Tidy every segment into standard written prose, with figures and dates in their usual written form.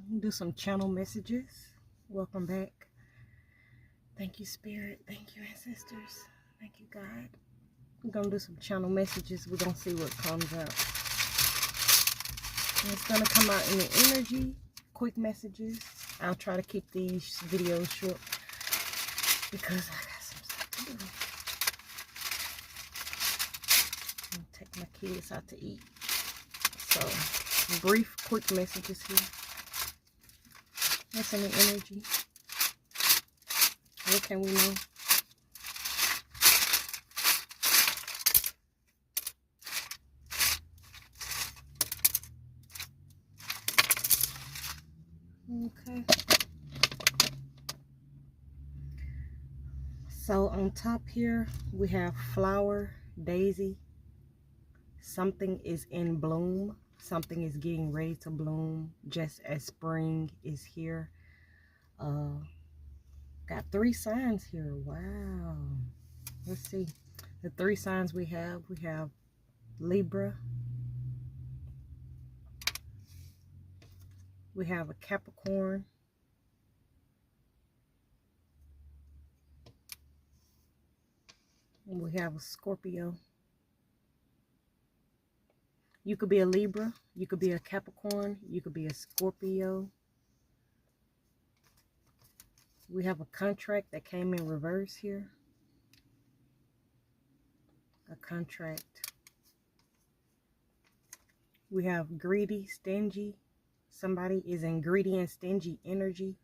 Do some channel messages. Welcome back. Thank you, Spirit. Thank you, Ancestors. Thank you, God. We're going to do some channel messages. We're going to see what comes out. And it's going to come out in the energy. Quick messages. I'll try to keep these videos short because I got some stuff to do. I'm gonna take my kids out to eat. So, brief, quick messages here. What's in the energy? What can we know? Okay. So on top here, we have flower, daisy. Something is in bloom. Something is getting ready to bloom just as spring is here. Got 3 signs here. Wow. Let's see. The 3 signs we have Libra. We have a Capricorn. And we have a Scorpio. You could be a Libra. You could be a Capricorn. You could be a Scorpio. We have a contract that came in reverse here. A contract. We have greedy, stingy. Somebody is in greedy and stingy energy.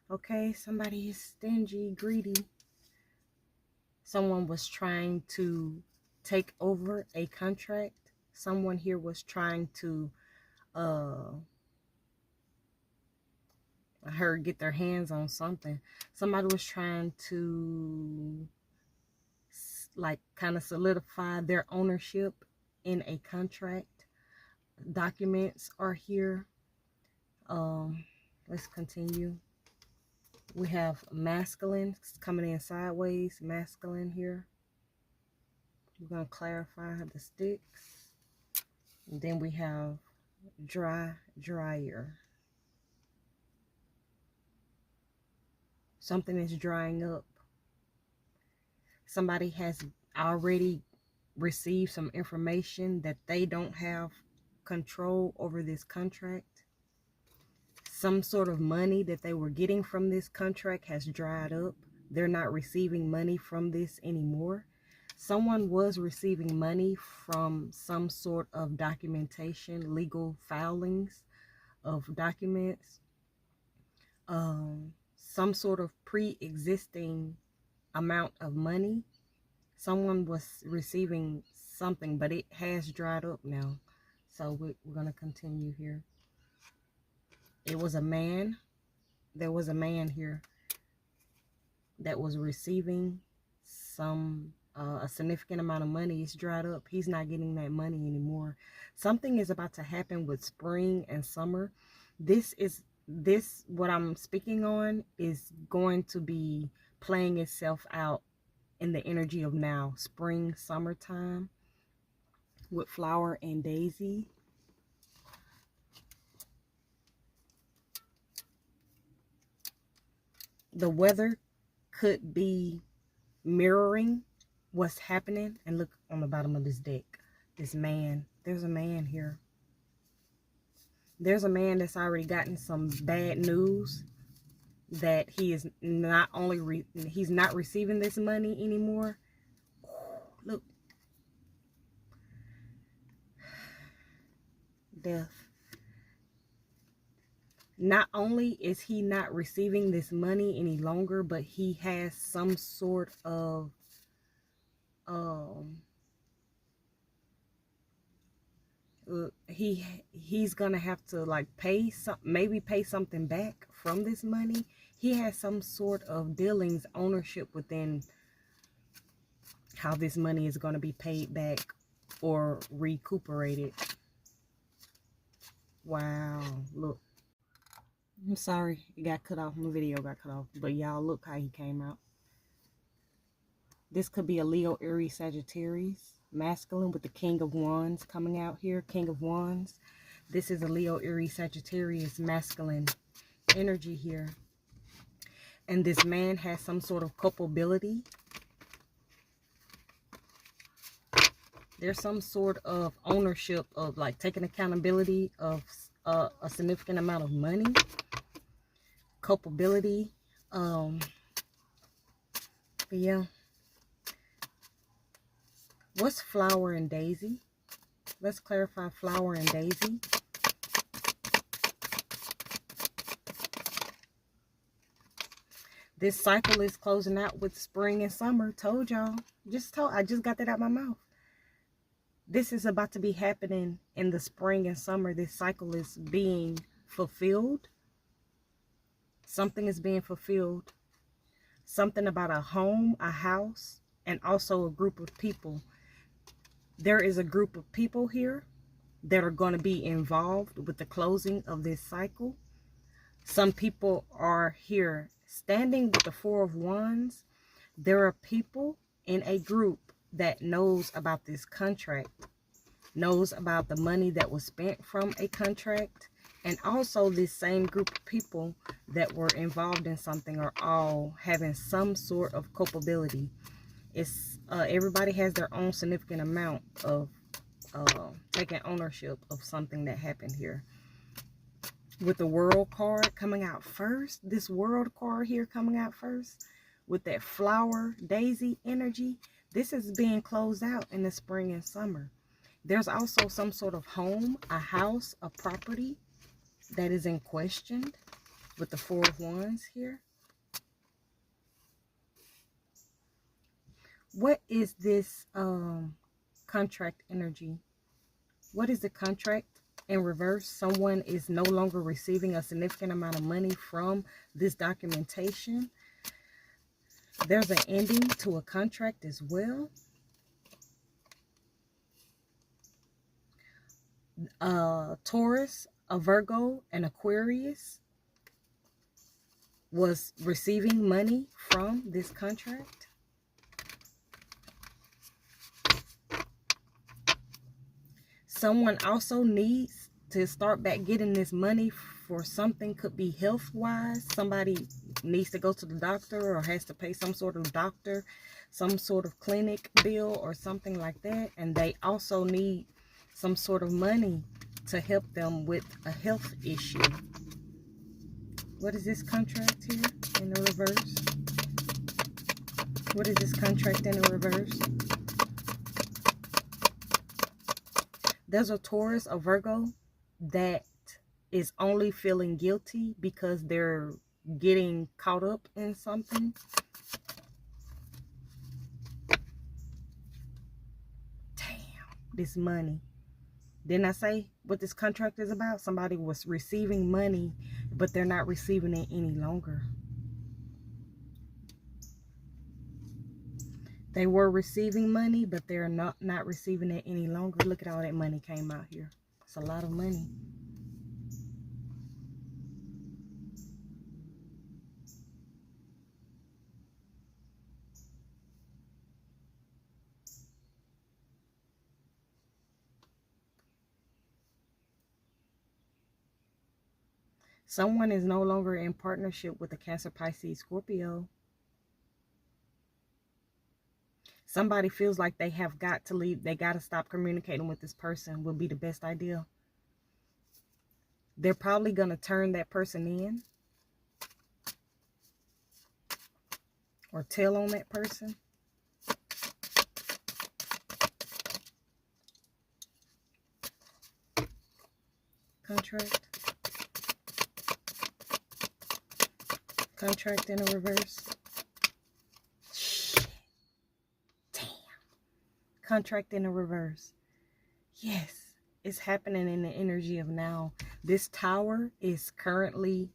Okay, somebody is stingy, greedy. Someone was trying to take over a contract. Someone here was trying to, I heard, get their hands on something. Somebody was trying to, like, kind of solidify their ownership in a contract. Documents are here. Let's continue. We have masculine coming in sideways, masculine here. We're going to clarify the sticks. And then we have dry, drier. Something is drying up. Somebody has already received some information that they don't have control over this contract. Some sort of money that they were getting from this contract has dried up. They're not receiving money from this anymore. Someone was receiving money from some sort of documentation, legal filings of documents, some sort of pre-existing amount of money. Someone was receiving something, but it has dried up now. So we're going to continue here. It was a man. There was a man here that was receiving some a significant amount of money. It's dried up. He's not getting that money anymore. Something is about to happen with spring and summer. What I'm speaking on is going to be playing itself out in the energy of now, spring, summertime, with flower and daisy. The weather could be mirroring what's happening. And look on the bottom of this deck. This man. There's a man here. There's a man that's already gotten some bad news. That he is not only... he's not receiving this money anymore. Look. Death. Not only is he not receiving this money any longer, but he has some sort of he's gonna have to like maybe pay something back from this money. He has some sort of dealings, ownership within how this money is going to be paid back or recuperated. Wow, look. I'm sorry, it got cut off. My video got cut off. But y'all, look how he came out. This could be a Leo, Aries, Sagittarius. Masculine with the King of Wands coming out here. King of Wands. This is a Leo, Aries, Sagittarius, masculine energy here. And this man has some sort of culpability. There's some sort of ownership of like taking accountability of a significant amount of money. Culpability. Yeah. What's flower and daisy? Let's clarify flower and daisy. This cycle is closing out with spring and summer. Told y'all. I just got that out my mouth. This is about to be happening in the spring and summer. This cycle is being fulfilled. Something is being fulfilled. Something about a home, a house, and also a group of people. There is a group of people here that are going to be involved with the closing of this cycle. Some people are here standing with the Four of Wands. There are people in a group that knows about this contract, knows about the money that was spent from a contract, and also this same group of people that were involved in something are all having some sort of culpability. It's everybody has their own significant amount of taking ownership of something that happened here. With the World card coming out first, this World card here coming out first, with that flower daisy energy, this is being closed out in the spring and summer. There's also some sort of home, a house, a property that is in question with the Four of Wands here. What is this contract energy? What is the contract? In reverse, someone is no longer receiving a significant amount of money from this documentation. There's an ending to a contract as well. Taurus, a Virgo, and Aquarius was receiving money from this contract. Someone also needs to start back getting this money for something. Could be health-wise. Somebody needs to go to the doctor or has to pay some sort of doctor, some sort of clinic bill or something like that. And they also need some sort of money to help them with a health issue. What is this contract here in the reverse? What is this contract in the reverse? There's a Taurus, a Virgo, that is only feeling guilty because they're getting caught up in something. Damn, this money. Didn't I say what this contract is about? Somebody was receiving money, but they're not receiving it any longer. They were receiving money, but they're not receiving it any longer. Look at all that money came out here. It's a lot of money. Someone is no longer in partnership with a Cancer, Pisces, Scorpio. Somebody feels like they have got to leave. They got to stop communicating with this person would be the best idea. They're probably going to turn that person in or tell on that person. Contract. Contract in a reverse. Shit. Damn. Contract in a reverse. Yes, it's happening in the energy of now. This tower is currently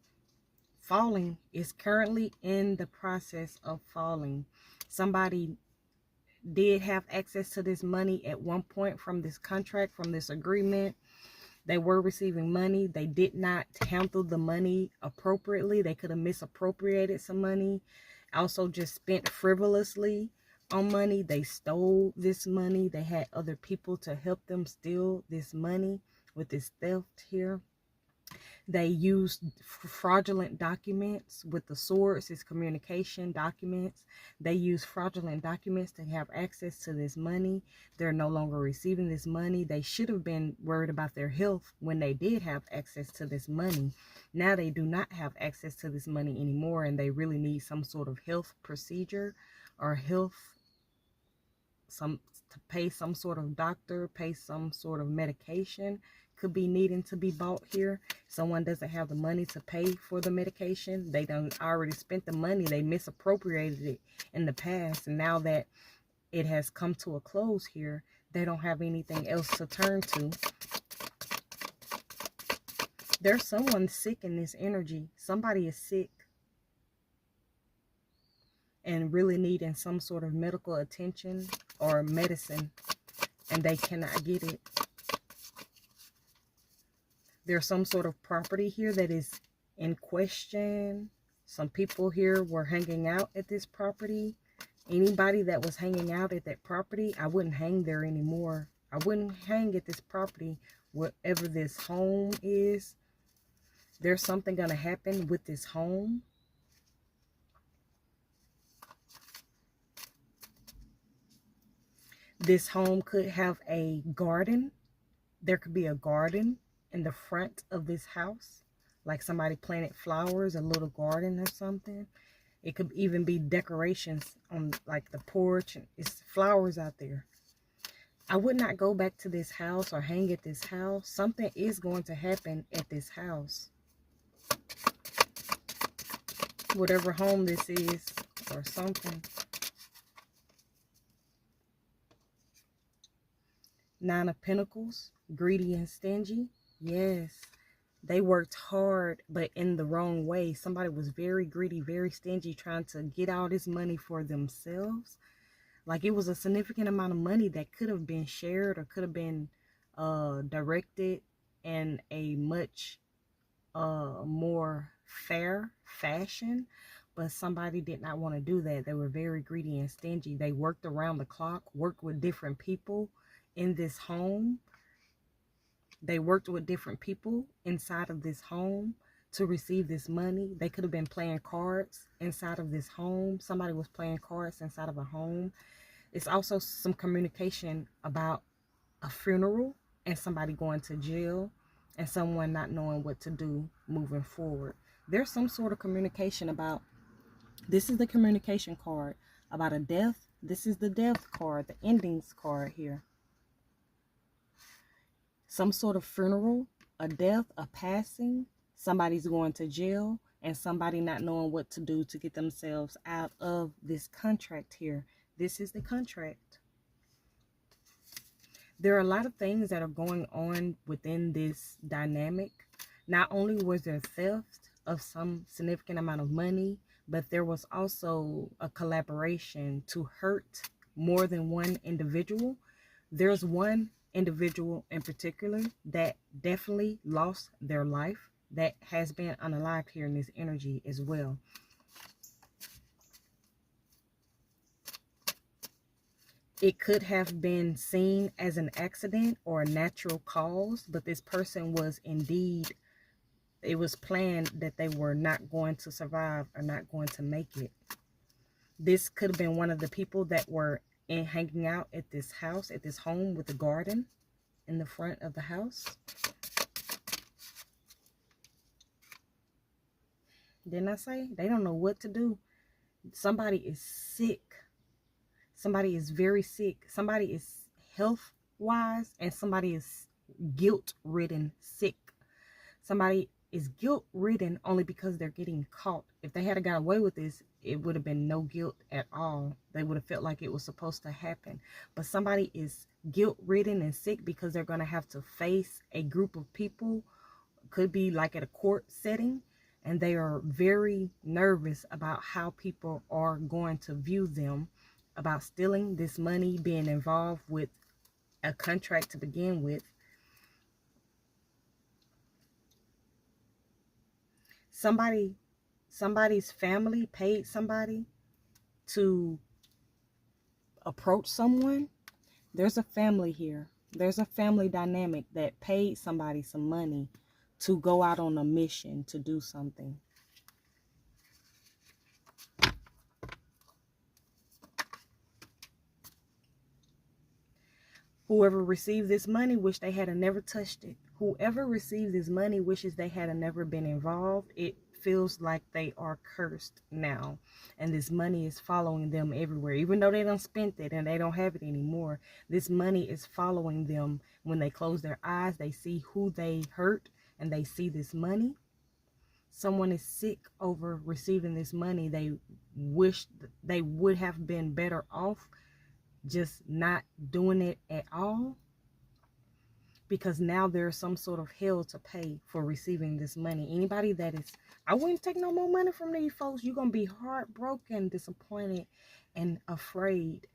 falling. It's currently in the process of falling. Somebody did have access to this money at one point from this contract, from this agreement. They were receiving money. They did not handle the money appropriately. They could have misappropriated some money. Also just spent frivolously on money. They stole this money. They had other people to help them steal this money with this theft here. They used fraudulent documents. With the swords, it's communication documents. They use fraudulent documents to have access to this money. They're no longer receiving this money. They should have been worried about their health when they did have access to this money. Now they do not have access to this money anymore, and they really need some sort of health procedure or to pay some sort of doctor, pay some sort of medication could be needing to be bought here. Someone doesn't have the money to pay for the medication. They done already spent the money. They misappropriated it in the past, and now that it has come to a close here, they don't have anything else to turn to. There's someone sick in this energy. Somebody is sick and really needing some sort of medical attention or medicine, and they cannot get it. There's some sort of property here that is in question. Some people here were hanging out at this property. Anybody that was hanging out at that property, I wouldn't hang there anymore. I wouldn't hang at this property, whatever this home is. There's something going to happen with this home. This home could have a garden. There could be a garden in the front of this house, like somebody planted flowers, a little garden or something. It could even be decorations on like the porch. It's flowers out there. I would not go back to this house or hang at this house. Something is going to happen at this house, whatever home this is, or something. Nine of Pentacles, greedy and stingy. Yes, they worked hard, but in the wrong way. Somebody was very greedy, very stingy, trying to get all this money for themselves. Like it was a significant amount of money that could have been shared or could have been directed in a much more fair fashion. But somebody did not want to do that. They were very greedy and stingy. They worked around the clock, worked with different people in this home. They worked with different people inside of this home to receive this money. They could have been playing cards inside of this home. Somebody was playing cards inside of a home. It's also some communication about a funeral and somebody going to jail and someone not knowing what to do moving forward. There's some sort of communication about, this is the communication card about a death. This is the death card, the endings card here. Some sort of funeral, a death, a passing, somebody's going to jail, and somebody not knowing what to do to get themselves out of this contract here. This is the contract. There are a lot of things that are going on within this dynamic. Not only was there theft of some significant amount of money, but there was also a collaboration to hurt more than one individual. There's one individual in particular that definitely lost their life, that has been unalived here in this energy as well. It could have been seen as an accident or a natural cause, but this person was indeed, it was planned that they were not going to survive or not going to make it. This could have been one of the people that were hanging out at this house, at this home with the garden in the front of the house. Didn't I say? They don't know what to do. Somebody is sick. Somebody is very sick. Somebody is health-wise, and somebody is guilt-ridden sick. Somebody is guilt-ridden only because they're getting caught. If they had got away with this, it would have been no guilt at all. They would have felt like it was supposed to happen. But somebody is guilt-ridden and sick because they're going to have to face a group of people. Could be like at a court setting. And they are very nervous about how people are going to view them, about stealing this money, being involved with a contract to begin with. Somebody's family paid somebody to approach someone. There's a family here. There's a family dynamic that paid somebody some money to go out on a mission to do something. Whoever received this money wish they had never touched it. Whoever received this money wishes they had never been involved. It feels like they are cursed now, and this money is following them everywhere. Even though they don't spent it and they don't have it anymore, this money is following them. When they close their eyes, they see who they hurt, and they see this money. Someone is sick over receiving this money. They wish they would have been better off just not doing it at all, because now there's some sort of hell to pay for receiving this money. Anybody that is, I wouldn't take no more money from these folks. You're gonna be heartbroken, disappointed, and afraid.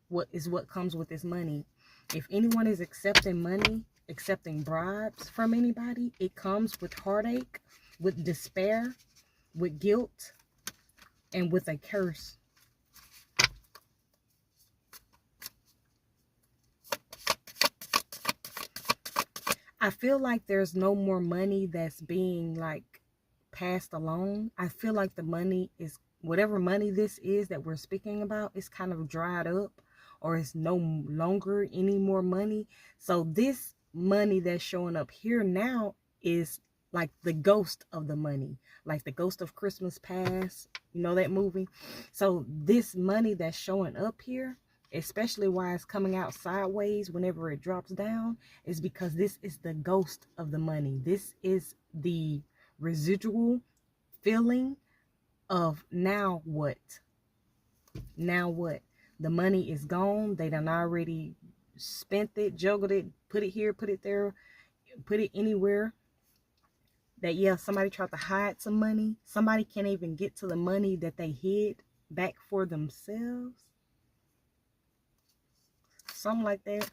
What comes with this money? If anyone is accepting money, accepting bribes from anybody, it comes with heartache, with despair, with guilt, and with a curse. I feel like there's no more money that's being like passed along. I feel like the money is, whatever money this is that we're speaking about, it's kind of dried up, or it's no longer any more money. So this money that's showing up here now is like the ghost of the money, like the ghost of Christmas Past. You know that movie? So this money that's showing up here, especially why it's coming out sideways whenever it drops down, is because this is the ghost of the money. This is the residual feeling of now what? Now what? The money is gone. They done already spent it, juggled it, put it here, put it there, put it anywhere. That, yeah, somebody tried to hide some money. Somebody can't even get to the money that they hid back for themselves. Something like that.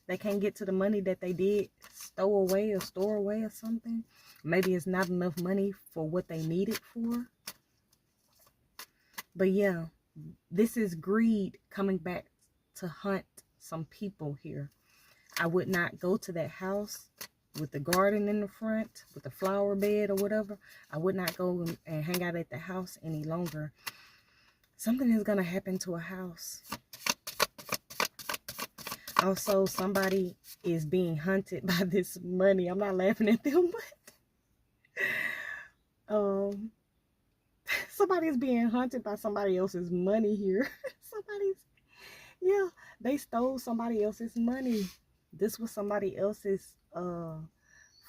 They can't get to the money that they did stow away or store away or something. Maybe it's not enough money for what they need it for. But yeah, this is greed coming back to hunt some people here. I would not go to that house with the garden in the front, with the flower bed or whatever. I would not go and hang out at the house any longer. Something is going to happen to a house. Also, somebody is being hunted by this money. I'm not laughing at them, but somebody's being hunted by somebody else's money here. Yeah, they stole somebody else's money. This was somebody else's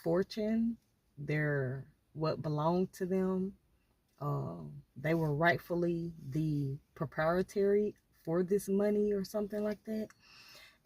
fortune. They're what belonged to them. They were rightfully the proprietary for this money or something like that.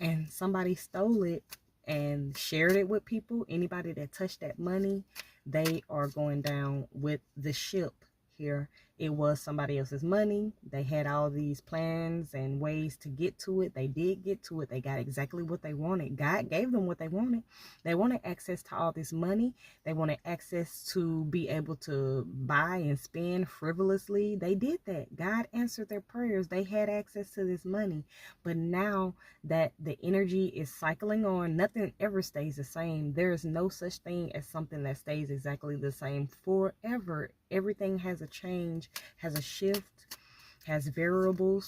And somebody stole it and shared it with people. Anybody that touched that money, they are going down with the ship here. It was somebody else's money. They had all these plans and ways to get to it. They did get to it. They got exactly what they wanted. God gave them what they wanted. They wanted access to all this money. They wanted access to be able to buy and spend frivolously. They did that. God answered their prayers. They had access to this money. But now that the energy is cycling on, nothing ever stays the same. There is no such thing as something that stays exactly the same forever. Everything has a change, has a shift, has variables.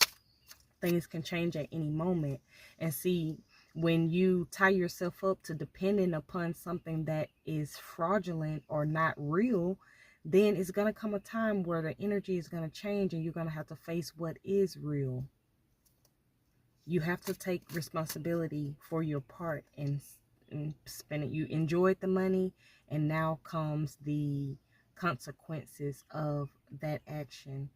Things can change at any moment. And see, when you tie yourself up to depending upon something that is fraudulent or not real, then it's going to come a time where the energy is going to change and you're going to have to face what is real. You have to take responsibility for your part and spend it. You enjoyed the money, and now comes the consequences of that action.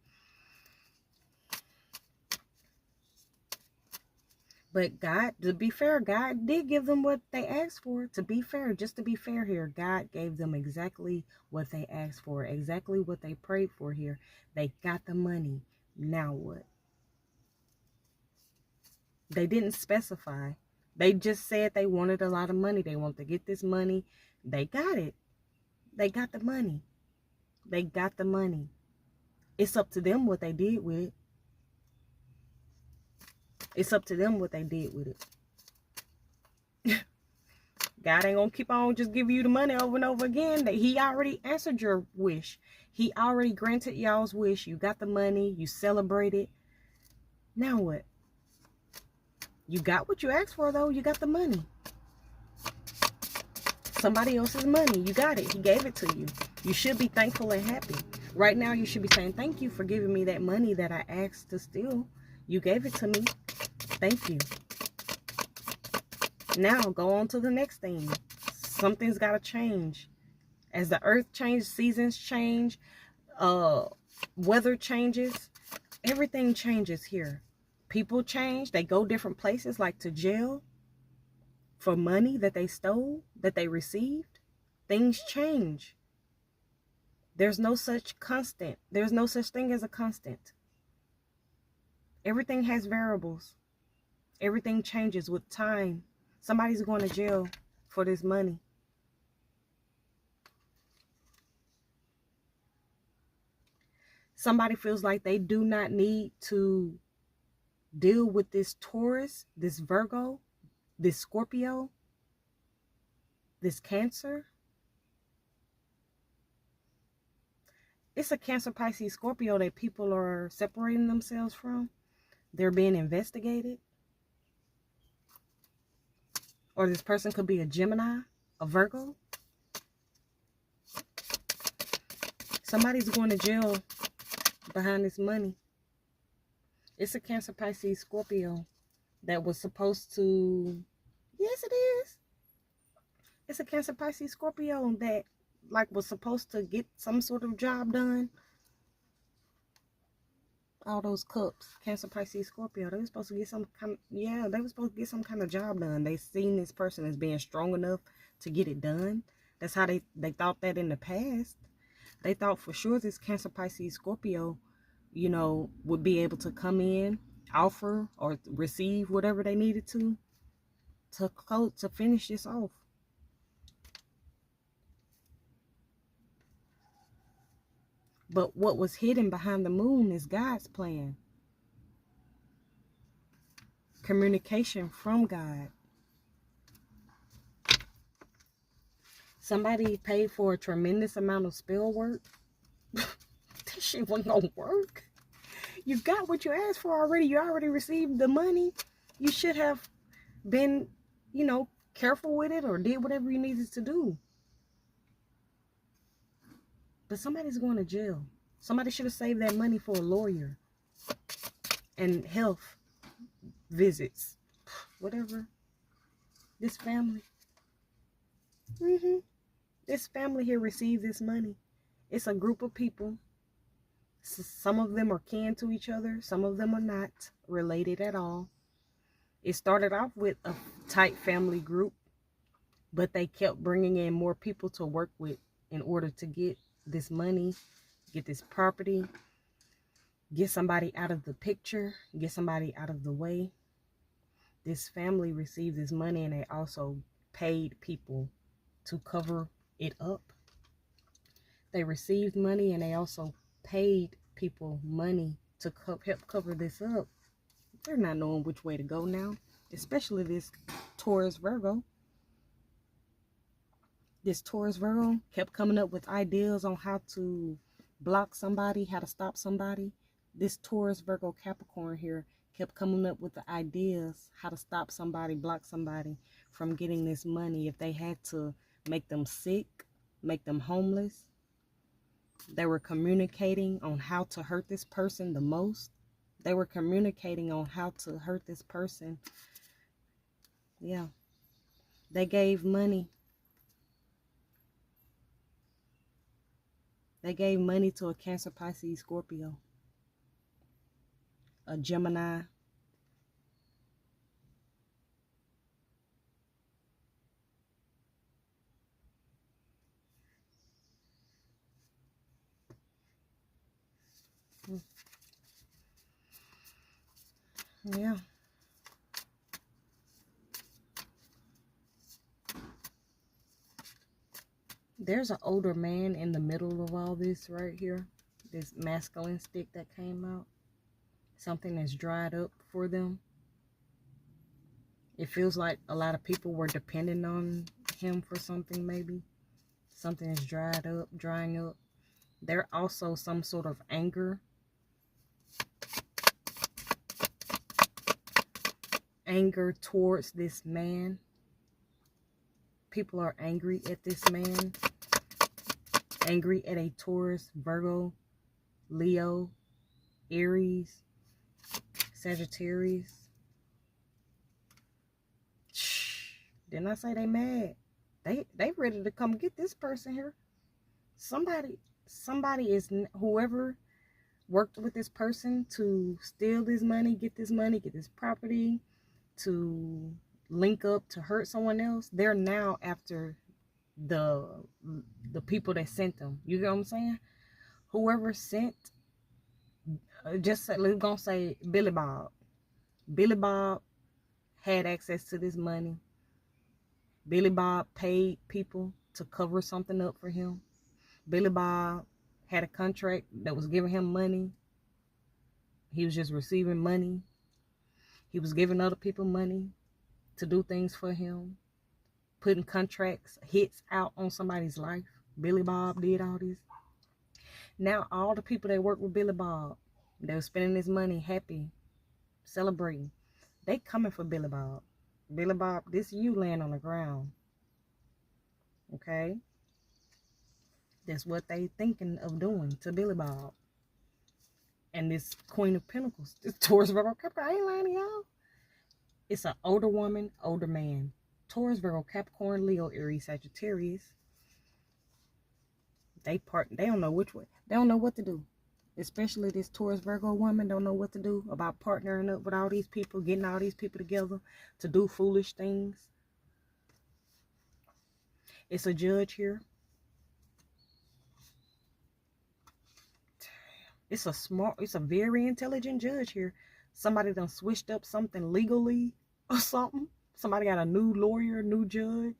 But God, to be fair, God did give them what they asked for. To be fair, just to be fair here, God gave them exactly what they asked for, exactly what they prayed for here. They got the money. Now what? They didn't specify. They just said they wanted a lot of money. They wanted to get this money. They got it. They got the money. They got the money. It's up to them what they did with it. It's up to them what they did with it. God ain't gonna keep on just giving you the money over and over again. That He already answered your wish. He already granted y'all's wish. You got the money. You celebrated. Now what? You got what you asked for, though. You got the money. Somebody else's money. You got it. He gave it to you. You should be thankful and happy. Right now, you should be saying, thank you for giving me that money that I asked to steal. You gave it to me. Thank you. Now, go on to the next thing. Something's got to change. As the earth changes, seasons change, weather changes, everything changes here. People change. They go different places, like to jail for money that they stole, that they received. Things change. There's no such constant. There's no such thing as a constant. Everything has variables. Everything changes with time. Somebody's going to jail for this money. Somebody feels like they do not need to deal with this Taurus, this Virgo, this Scorpio, this Cancer. It's a Cancer, Pisces, Scorpio that people are separating themselves from. They're being investigated. Or this person could be a Gemini, a Virgo. Somebody's going to jail behind this money. It's a Cancer, Pisces, Scorpio that was supposed to... Yes, it is. It's a Cancer, Pisces, Scorpio that was supposed to get some sort of job done. All those cups, Cancer, Pisces, Scorpio, they were supposed to get some kind of, they were supposed to get some kind of job done. They seen this person as being strong enough to get it done. That's how they thought that in the past. They thought for sure this Cancer, Pisces, Scorpio, would be able to come in, offer or receive whatever they needed to finish this off. But what was hidden behind the moon is God's plan. Communication from God. Somebody paid for a tremendous amount of spell work. This shit wasn't gonna work. You got what you asked for already. You already received the money. You should have been, careful with it or did whatever you needed to do. But somebody's going to jail. Somebody should have saved that money for a lawyer and health visits, whatever. This family. This family here received this money. It's a group of people. Some of them are kin to each other. Some of them are not related at all. It started off with a tight family group, but they kept bringing in more people to work with in order to get this money, get this property, get somebody out of the picture, get somebody out of the way. This family received this money and they also paid people to cover it up. They received money and they also paid people money to help cover this up. They're not knowing which way to go now, especially this Taurus Virgo. This Taurus Virgo kept coming up with ideas on how to block somebody, how to stop somebody. This Taurus Virgo Capricorn here kept coming up with the ideas how to stop somebody, block somebody from getting this money. If they had to make them sick, make them homeless, they were communicating on how to hurt this person the most. They were communicating on how to hurt this person. Yeah. They gave money. They gave money to a Cancer, Pisces, Scorpio, a Gemini. Yeah. There's an older man in the middle of all this right here. This masculine stick that came out. Something that's dried up for them. It feels like a lot of people were depending on him for something, maybe. Something is drying up. There also some sort of anger. Anger towards this man. People are angry at this man. Angry at a Taurus, Virgo, Leo, Aries, Sagittarius. Shh. Didn't I say they mad? They ready to come get this person here. Somebody is, whoever worked with this person to steal this money, get this property, to link up to hurt someone else. They're now after the people that sent them. You get what I'm saying? Whoever sent, we're gonna say Billy Bob. Billy Bob had access to this money. Billy Bob paid people to cover something up for him. Billy Bob had a contract that was giving him money. He was just receiving money. He was giving other people money to do things for him, putting contracts, hits out on somebody's life. Billy Bob did all this. Now all the people that work with Billy Bob, they were spending this money happy, celebrating. They coming for Billy Bob. Billy Bob, this you laying on the ground. Okay? That's what they thinking of doing to Billy Bob. And this Queen of Pentacles, this Taurus, Virgo, Capricorn, I ain't lying to y'all. It's an older woman, older man. Taurus, Virgo, Capricorn, Leo, Aries, Sagittarius. They don't know which way. They don't know what to do. Especially this Taurus, Virgo woman don't know what to do about partnering up with all these people, getting all these people together to do foolish things. It's a judge here. It's a very intelligent judge here. Somebody done switched up something legally or something. Somebody got a new lawyer, new judge,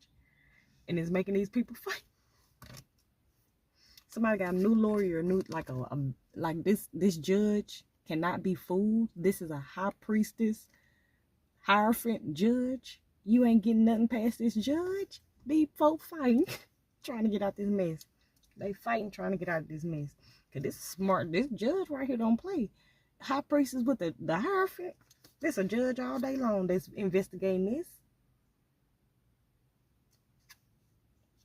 and is making these people fight. Somebody got a new lawyer, like this judge cannot be fooled. This is a high priestess, Hierophant judge. You ain't getting nothing past this judge. These folk fighting, trying to get out this mess. They fighting, trying to get out of this mess. Cause this judge right here don't play. High priestess with the Hierophant. This a judge all day long that's investigating this.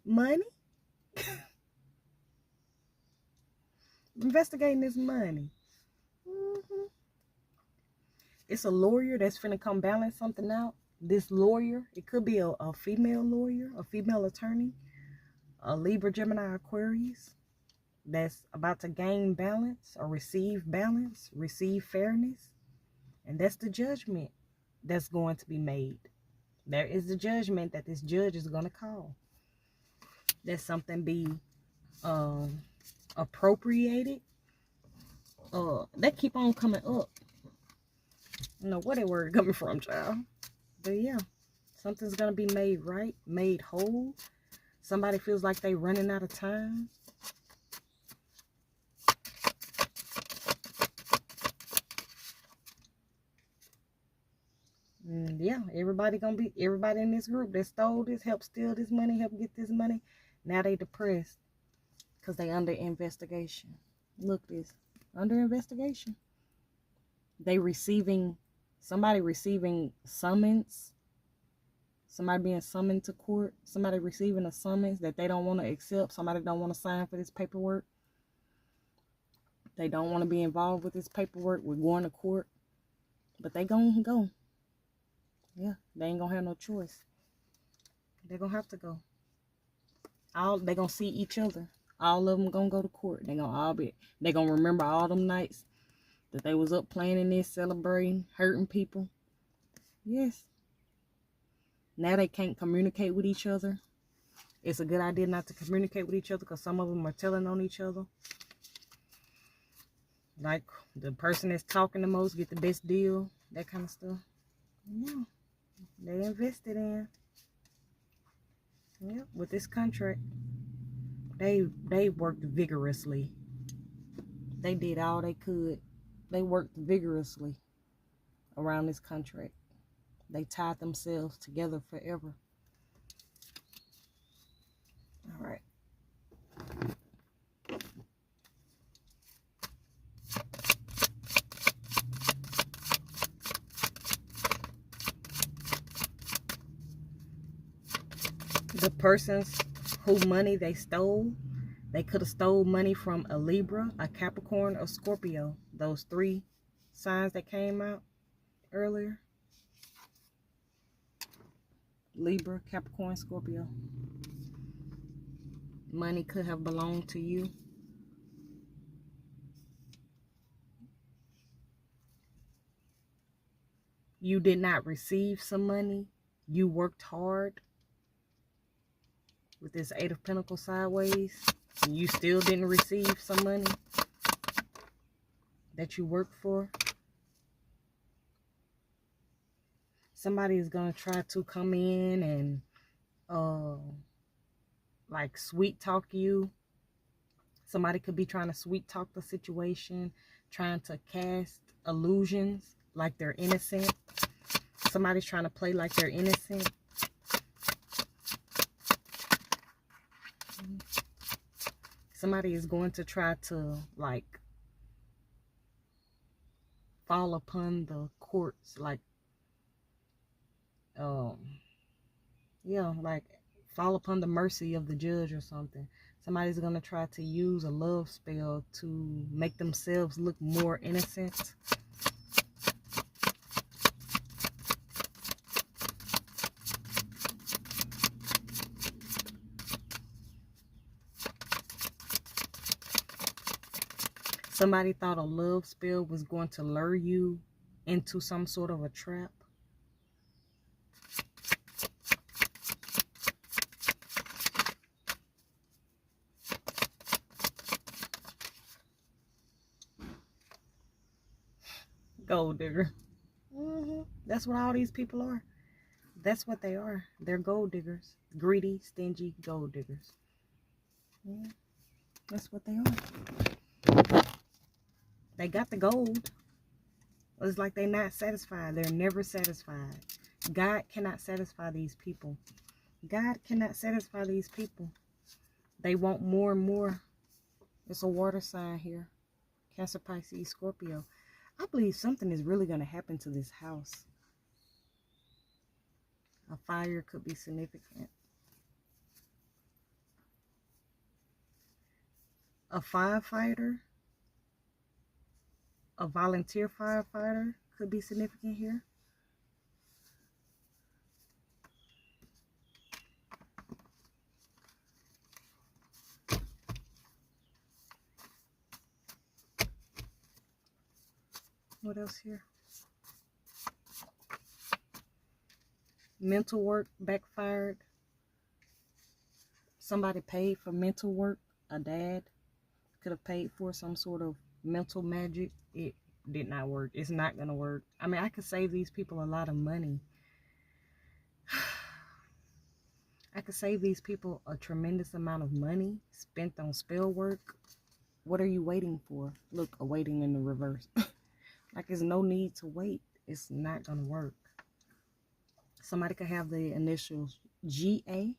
Money. Investigating this money. It's a lawyer that's finna come balance something out. This lawyer, it could be a female lawyer, a female attorney, a Libra, Gemini, Aquarius, that's about to gain balance or receive fairness. And that's the judgment that's going to be made. There is the judgment that this judge is going to call. That something be appropriated. They keep on coming up. I don't know where that word coming from, child. But yeah, something's going to be made right, made whole. Somebody feels like they running out of time. Yeah, everybody in this group that stole this, helped steal this money, helped get this money. Now they depressed because they under investigation. Look this, under investigation. Somebody receiving summons. Somebody being summoned to court. Somebody receiving a summons that they don't want to accept. Somebody don't want to sign for this paperwork. They don't want to be involved with this paperwork. We're going to court. But they gonna go. Yeah, they ain't gonna have no choice. They're gonna have to go. They gonna see each other. All of them gonna go to court. They gonna remember all them nights that they was up planning this, celebrating, hurting people. Yes. Now they can't communicate with each other. It's a good idea not to communicate with each other because some of them are telling on each other. Like the person that's talking the most get the best deal. That kind of stuff. Yeah. They invested in. Yeah, with this contract. They worked vigorously. They did all they could. They worked vigorously around this contract. They tied themselves together forever. All right. The persons whose money they stole, they could have stole money from a Libra, a Capricorn, or Scorpio. Those 3 signs that came out earlier. Libra, Capricorn, Scorpio. Money could have belonged to you. You did not receive some money. You worked hard with this 8 of Pentacles sideways. And you still didn't receive some money that you worked for. Somebody is going to try to come in and like sweet talk you. Somebody could be trying to sweet talk the situation, trying to cast illusions like they're innocent. Somebody's trying to play like they're innocent. Somebody is going to try to like fall upon the courts, like yeah, like fall upon the mercy of the judge or something. Somebody's going to try to use a love spell to make themselves look more innocent. Somebody thought a love spell was going to lure you into some sort of a trap. Gold digger. That's what all these people are. That's what they are. They're gold diggers. Greedy, stingy gold diggers. Yeah, that's what they are. They got the gold. It's like they're not satisfied. They're never satisfied. God cannot satisfy these people. God cannot satisfy these people. They want more and more. It's a water sign here. Cancer, Pisces, Scorpio. I believe something is really going to happen to this house. A fire could be significant. A firefighter, a volunteer firefighter could be significant here. What else here? Mental work backfired. Somebody paid for mental work. A dad could have paid for some sort of mental magic. It did not work. It's not going to work. I mean, I could save these people a lot of money. I could save these people a tremendous amount of money spent on spell work. What are you waiting for? Look, a waiting in the reverse. Like, there's no need to wait. It's not going to work. Somebody could have the initials GALA.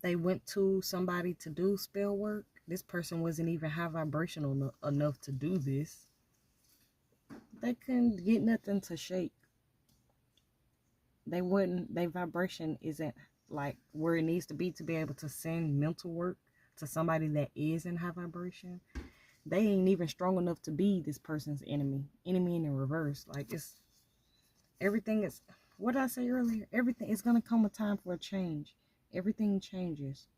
They went to somebody to do spell work. This person wasn't even high vibrational enough to do this. They couldn't get nothing to shake. Their vibration isn't like where it needs to be able to send mental work to somebody that is in high vibration. They ain't even strong enough to be this person's enemy. Enemy in the reverse. Like, it's everything is, what did I say earlier? Everything is going to come a time for a change. Everything changes.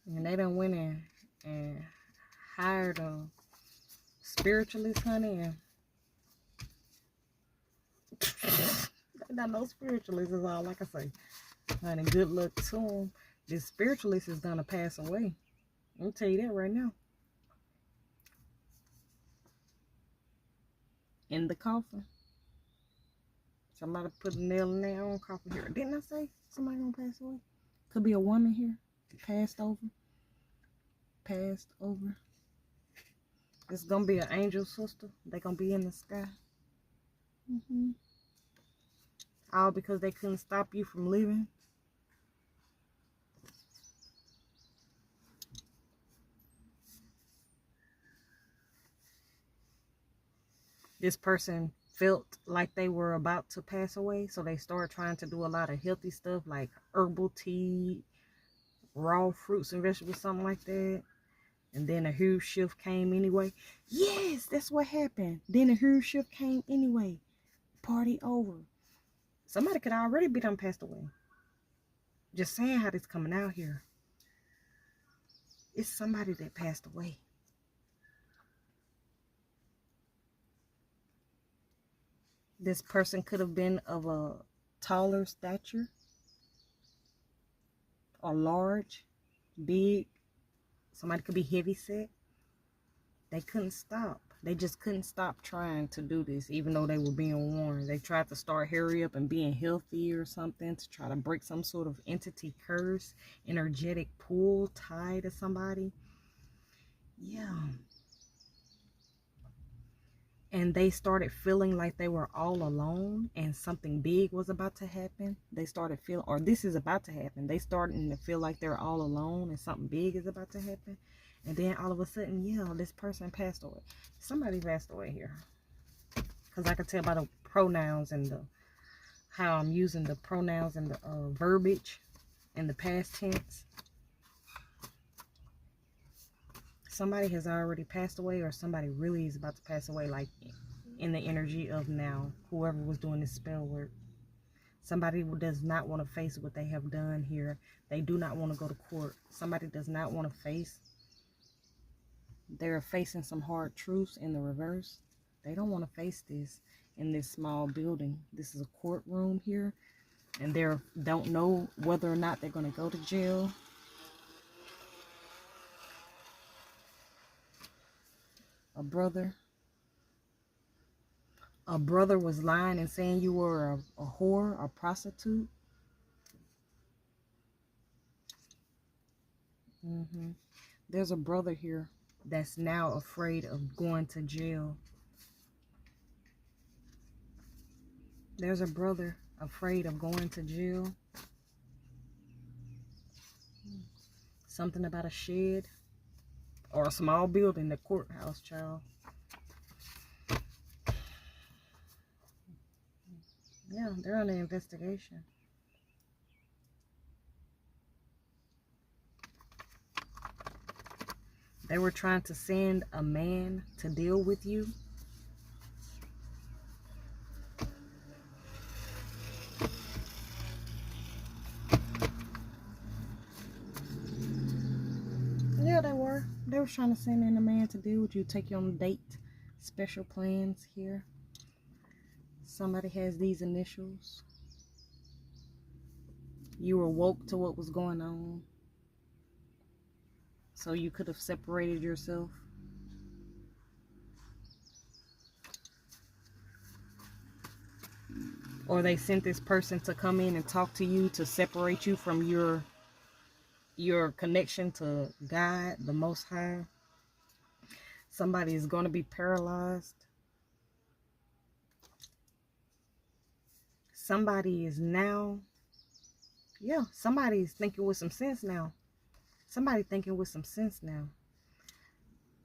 And they done went in and hired a spiritualist, honey, and they not no spiritualist is all I can say. Honey, good luck to them. This spiritualist is gonna pass away. I'll tell you that right now. In the coffin. Somebody put a nail in their own coffin here. Didn't I say somebody gonna pass away? Could be a woman here. Passed over. passed over. It's gonna be an angel sister. They're gonna be in the sky. All because they couldn't stop you from living. This person felt like they were about to pass away, so they started trying to do a lot of healthy stuff like herbal tea, raw fruits and vegetables, something like that. And then a huge shift came anyway. Yes, that's what happened. Then a huge shift came anyway. Party over. Somebody could already be done passed away. Just saying how this coming out here. It's somebody that passed away. This person could have been of a taller stature, or large, big. Somebody could be heavy set. They couldn't stop. They just couldn't stop trying to do this, even though they were being warned. They tried to start hurry up and being healthy or something to try to break some sort of entity curse, energetic pull, tie to somebody. Yeah. And they started feeling like they were all alone and something big was about to happen. They started feeling, or this is about to happen. They starting to feel like they're all alone and something big is about to happen. And then all of a sudden, yeah, this person passed away. Somebody passed away here. Because I can tell by the pronouns and how I'm using the pronouns and the verbiage in the past tense. Somebody has already passed away, or somebody really is about to pass away, like in the energy of now, whoever was doing this spell work. Somebody who does not want to face what they have done here. They do not want to go to court. Somebody does not want to face. They're facing some hard truths in the reverse. They don't want to face this in this small building. This is a courtroom here, and they don't know whether or not they're going to go to jail. A brother was lying and saying you were a whore, a prostitute. There's a brother here that's now afraid of going to jail. There's a brother afraid of going to jail. Something about a shed or a small building, the courthouse, child. Yeah, they're under investigation. They were trying to send a man to deal with you. Yeah, they were. They were trying to send in a man to deal with you, take you on a date. Special plans here. Somebody has these initials. You were woke to what was going on, so you could have separated yourself. Or they sent this person to come in and talk to you to separate you from your connection to God, the Most High. Somebody is going to be paralyzed. Somebody is now, yeah, somebody is thinking with some sense now. Somebody thinking with some sense now.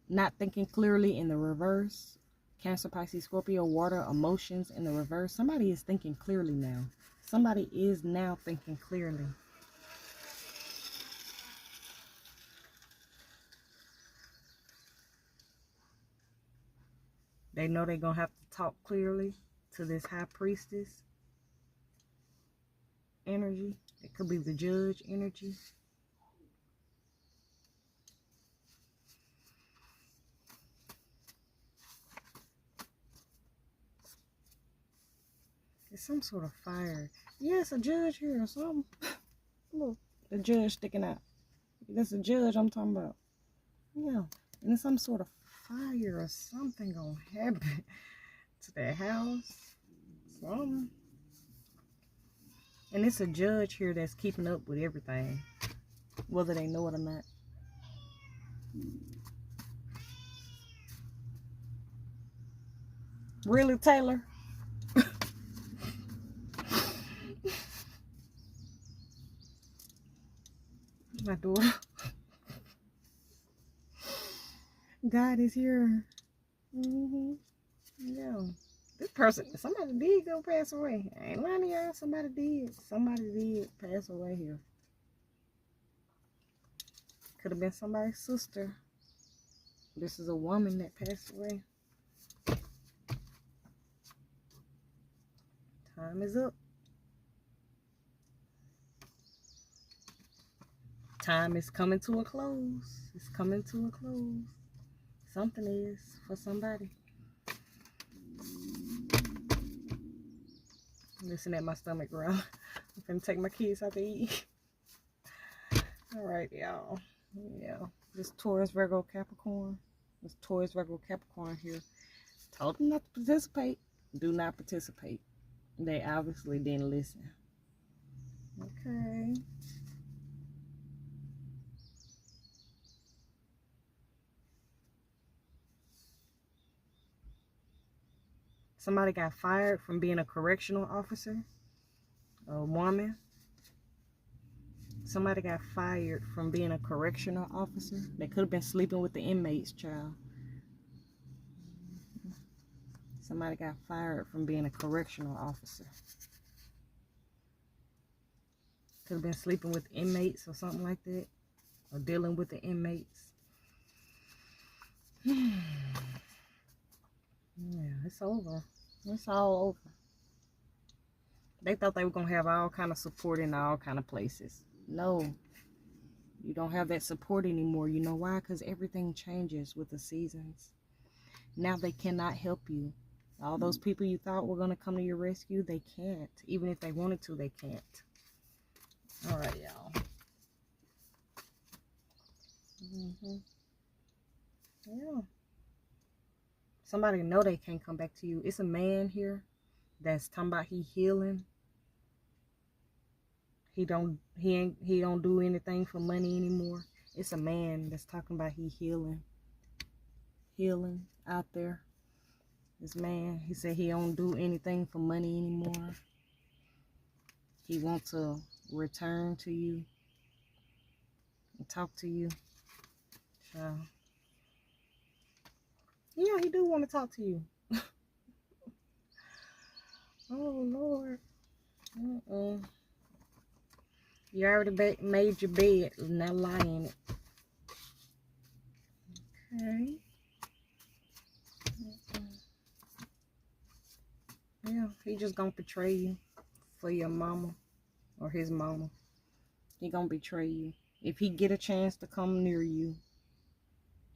Not thinking clearly in the reverse. Cancer, Pisces, Scorpio, water, emotions in the reverse. Somebody is thinking clearly now. Somebody is now thinking clearly. They know they're going to have to talk clearly to this high priestess energy. It could be the judge energy. It's some sort of fire. Yes, a judge here or something. Look, the judge sticking out. That's a judge I'm talking about. Yeah, and it's some sort of fire or something gonna happen to their house. Something. And it's a judge here that's keeping up with everything, whether they know it or not. Really, Taylor? My daughter. God is here. Yeah. This person, somebody did go pass away. I ain't lying to y'all. Somebody did. Somebody did pass away here. Could have been somebody's sister. This is a woman that passed away. Time is up. Time is coming to a close. It's coming to a close. Something is for somebody. Listen at my stomach growl. I'm gonna take my kids out to eat. All right, y'all. Yeah, this Taurus, Virgo, Capricorn. This Taurus, Virgo, Capricorn here. Told them not to participate. Do not participate. They obviously didn't listen. Okay. Somebody got fired from being a correctional officer. A woman. Somebody got fired from being a correctional officer. They could have been sleeping with the inmates, child. Somebody got fired from being a correctional officer. Could have been sleeping with inmates or something like that. Or dealing with the inmates. Yeah, it's over. It's all over. They thought they were going to have all kind of support in all kind of places. No. You don't have that support anymore. You know why? Because everything changes with the seasons. Now they cannot help you. All those people you thought were going to come to your rescue, they can't. Even if they wanted to, they can't. All right, y'all. Yeah. Somebody know they can't come back to you. It's a man here that's talking about he healing. He don't do anything for money anymore. It's a man that's talking about he healing. Healing out there. This man, he said he don't do anything for money anymore. He wants to return to you and talk to you. So, yeah, he do want to talk to you. Oh, Lord. You already made your bed. Now lie in it. Okay. Yeah, he just gonna betray you for your mama or his mama. He gonna betray you. If he get a chance to come near you,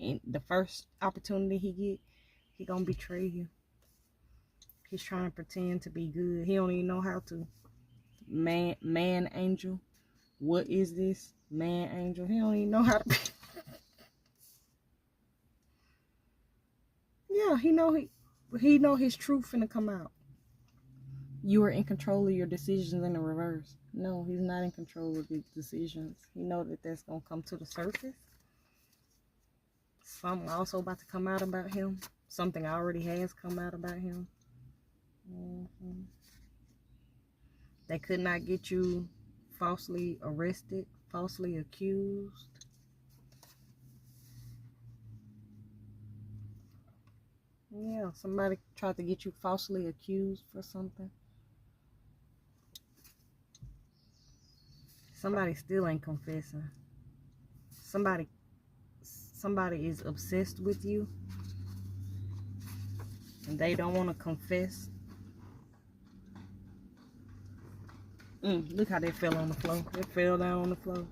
and the first opportunity he get, he gonna betray you. He's trying to pretend to be good. He don't even know how to. Man angel. What is this? Man angel. He don't even know how to. Yeah, he know his truth finna come out. You are in control of your decisions in the reverse. No, he's not in control of his decisions. He know that that's gonna come to the surface. Something also about to come out about him. Something already has come out about him. They could not get you falsely arrested, falsely accused. Yeah, somebody tried to get you falsely accused for something. Somebody still ain't confessing. Somebody is obsessed with you and they don't want to confess. Look how they fell on the floor. They fell down on the floor.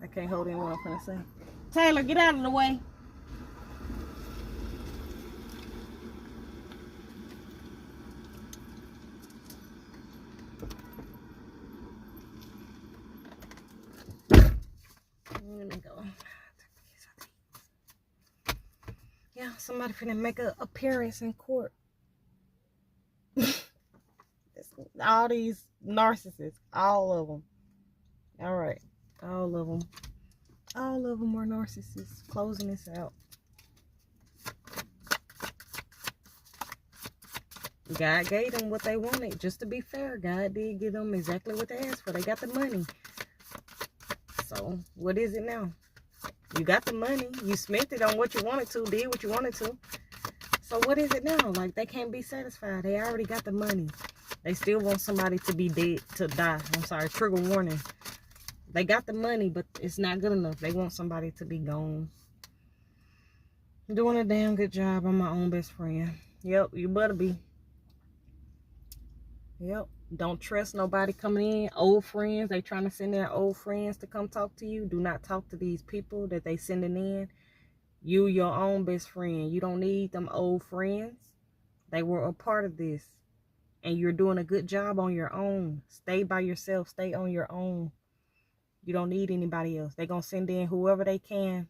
I can't hold in what I'm gonna say. Taylor, get out of the way. Let me go. Yeah, somebody finna make an appearance in court. All these narcissists, all of them. All right, all of them. All of them were narcissists. Closing this out. God gave them what they wanted. Just to be fair, God did give them exactly what they asked for. They got the money. So, what is it now? You got the money. You spent it on what you wanted to. Did what you wanted to. So, what is it now? Like, they can't be satisfied. They already got the money. They still want somebody to be dead, to die. I'm sorry, trigger warning. They got the money, but it's not good enough. They want somebody to be gone. I'm doing a damn good job. I'm my own best friend. Yep, you better be. Yep. Don't trust nobody coming in. Old friends. They trying to send their old friends to come talk to you. Do not talk to these people that they sending in. You your own best friend. You don't need them old friends. They were a part of this. And you're doing a good job on your own. Stay by yourself. Stay on your own. You don't need anybody else. They're going to send in whoever they can.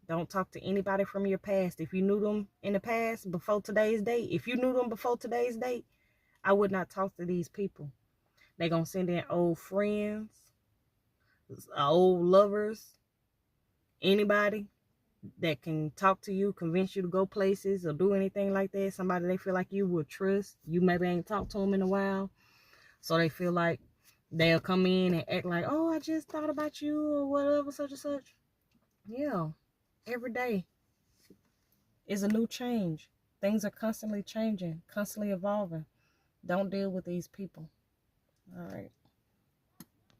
Don't talk to anybody from your past. If you knew them in the past, before today's date, if you knew them before today's date, I would not talk to these people. They're going to send in old friends, old lovers, anybody that can talk to you, convince you to go places or do anything like that. Somebody they feel like you would trust. You maybe ain't talked to them in a while. So they feel like they'll come in and act like, oh, I just thought about you or whatever, such and such. Yeah, every day is a new change. Things are constantly changing, constantly evolving. Don't deal with these people. All right.